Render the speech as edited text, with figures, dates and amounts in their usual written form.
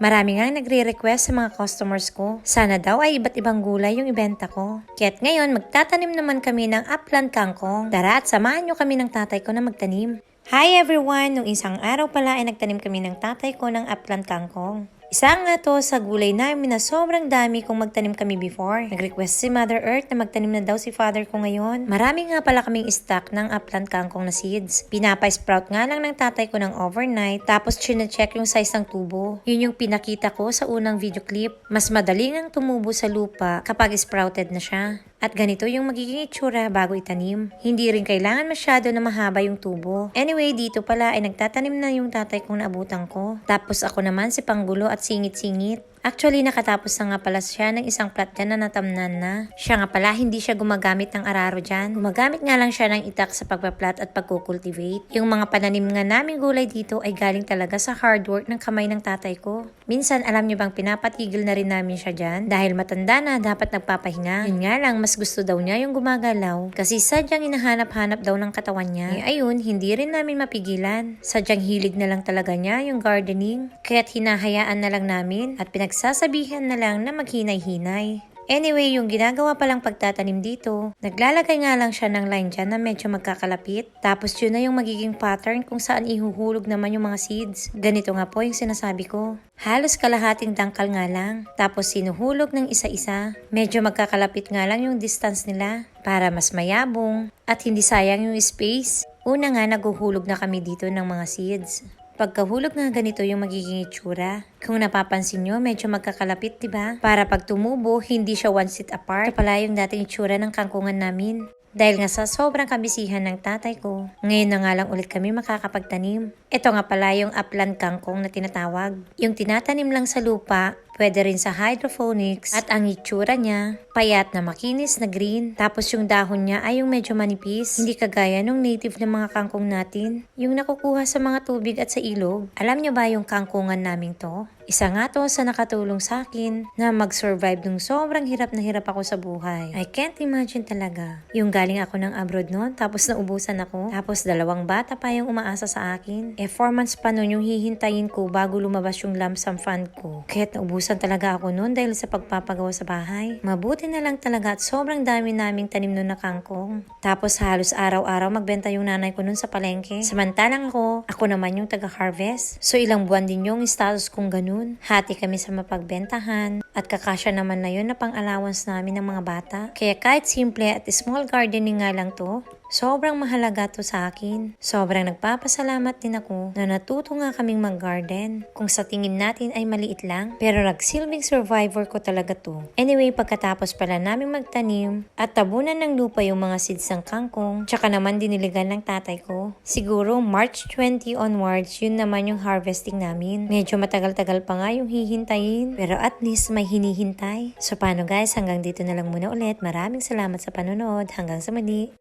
Marami nga nagre-request sa mga customers ko. Sana daw ay iba't ibang gulay yung ibenta ko. Kaya't ngayon magtatanim naman kami ng upland kangkong. Tara at samahan nyo kami ng tatay ko na magtanim. Hi everyone! Nung isang araw pala ay nagtanim kami ng tatay ko ng upland kangkong. Isa nga to sa gulay namin na sobrang dami kung magtanim kami before. Nag-request si Mother Earth na magtanim na daw si Father ko ngayon. Marami nga pala kaming stock ng upland kangkong na seeds. Pinapa-sprout nga lang ng tatay ko ng overnight tapos chine-check yung size ng tubo. Yun yung pinakita ko sa unang video clip. Mas madali ngang tumubo sa lupa kapag sprouted na siya. At ganito yung magiging itsura bago itanim. Hindi rin kailangan masyado na mahaba yung tubo. Anyway, dito pala ay nagtatanim na yung tatay kong naabutan ko. Tapos ako naman si panggulo at singit-singit. Actually, nakatapos na nga pala siya ng isang plat dyan na natamnan na. Siya nga pala, hindi siya gumagamit ng araro dyan. Gumagamit nga lang siya ng itak sa pagpaplat at pagkukultivate. Yung mga pananim nga naming gulay dito ay galing talaga sa hard work ng kamay ng tatay ko. Minsan, alam niyo bang pinapatigil na rin namin siya dyan? Dahil matanda na, dapat nagpapahinga. Yun nga lang, mas gusto daw niya yung gumagalaw. Kasi sadyang hinahanap-hanap daw ng katawan niya. Ayun, hindi rin namin mapigilan. Sadyang hilig na lang talaga niya yung gardening. Kaya't hinahayaan na lang namin at nagsasabihan na lang na maghinay-hinay. Anyway, yung ginagawa palang pagtatanim dito, naglalagay nga lang siya ng line dyan na medyo magkakalapit. Tapos yun na yung magiging pattern kung saan ihuhulog naman yung mga seeds. Ganito nga po yung sinasabi ko. Halos kalahating dangkal nga lang. Tapos sinuhulog ng isa-isa. Medyo magkakalapit nga lang yung distance nila para mas mayabong at hindi sayang yung space. Una nga naguhulog na kami dito ng mga seeds. Pagkahulog nga ganito yung magiging itsura. Kung napapansin nyo, medyo magkakalapit, diba? Para pag tumubo, hindi siya one seat apart. Ito pala yung dating itsura ng kangkungan namin. Dahil nga sa sobrang kabisihan ng tatay ko, ngayon na nga lang ulit kami makakapagtanim. Ito nga pala yung upland kangkong na tinatawag. Yung tinatanim lang sa lupa, pwede rin sa hydroponics at ang itsura niya, payat na makinis na green. Tapos yung dahon niya ay yung medyo manipis. Hindi kagaya nung native na mga kangkong natin. Yung nakukuha sa mga tubig at sa ilog. Alam niyo ba yung kangkungan naming to? Isa nga to sa nakatulong sa akin na mag-survive nung sobrang hirap na hirap ako sa buhay. I can't imagine talaga. Yung galing ako ng abroad noon, tapos naubusan ako. Tapos 2 bata pa yung umaasa sa akin. 4 months pa noon yung hihintayin ko bago lumabas yung lump sum fund ko. Kaya't naubusan talaga ako noon dahil sa pagpapagawa sa bahay. Mabuti na lang talaga at sobrang dami naming tanim noon na kangkong. Tapos halos araw-araw magbenta yung nanay ko noon sa palengke. Samantalang ako naman yung taga-harvest. So ilang buwan din yung status kong ganun. Hati kami sa mapagbentahan at kakasya naman na yun na pang-allowance namin ng mga bata. Kaya kahit simple at small gardening nga lang to, sobrang mahalaga to sa akin. Sobrang nagpapasalamat din ako na natuto nga kaming mag-garden. Kung sa tingin natin ay maliit lang, pero nagsilbing survivor ko talaga to. Anyway, pagkatapos pala namin magtanim at tabunan ng lupa yung mga seeds ng kangkong, tsaka naman diniligan ng tatay ko. Siguro March 20 onwards, yun naman yung harvesting namin. Medyo matagal-tagal pa nga yung hihintayin, pero at least may hinihintay. So paano guys, hanggang dito na lang muna ulit. Maraming salamat sa panonood. Hanggang sa muli.